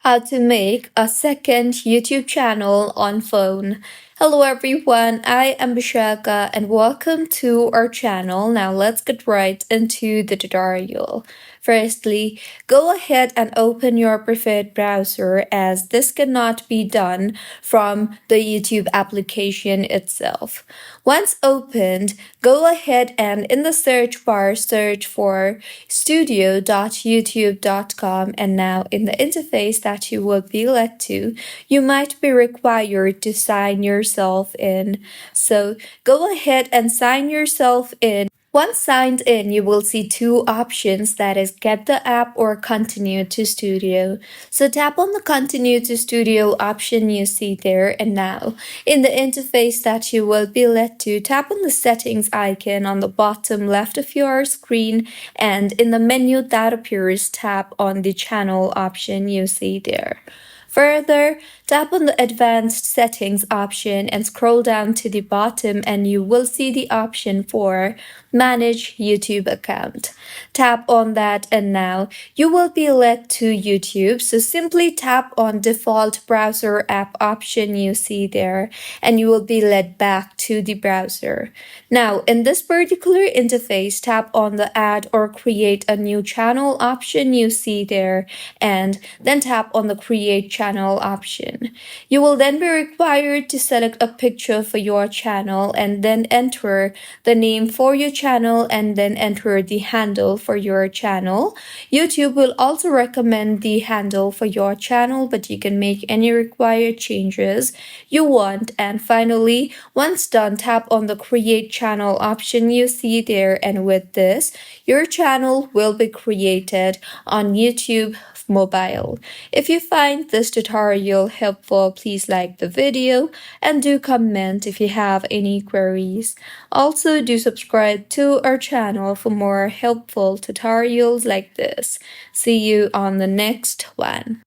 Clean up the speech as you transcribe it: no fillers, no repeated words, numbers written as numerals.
How to make a second YouTube channel on phone. Hello everyone, I am Bishaka and welcome to our channel. Now let's get right into the tutorial. Firstly, go ahead and open your preferred browser as this cannot be done from the YouTube application itself. Once opened, go ahead and in the search bar search for studio.youtube.com, and now in the interface that you will be led to, you might be required to sign yourself in. So go ahead and sign yourself in. Once signed in, you will see two options, that is get the app or continue to studio. So tap on the continue to studio option you see there, and now in the interface that you will be led to, tap on the settings icon on the bottom left of your screen, and in the menu that appears, tap on the channel option you see there. Further, tap on the advanced settings option and scroll down to the bottom and you will see the option for manage YouTube account. Tap on that and now you will be led to YouTube. So simply tap on default browser app option you see there and you will be led back to the browser. Now in this particular interface, tap on the add or create a new channel option you see there and then tap on the create channel option. You will then be required to select a picture for your channel and then enter the name for your channel and then enter the handle for your channel. YouTube will also recommend the handle for your channel, but you can make any required changes you want. And finally, once done, tap on the create channel option you see there, and with this, your channel will be created on YouTube mobile. If you find this tutorial helpful, please like the video and do comment if you have any queries. Also, do subscribe to our channel for more helpful tutorials like this. See you on the next one.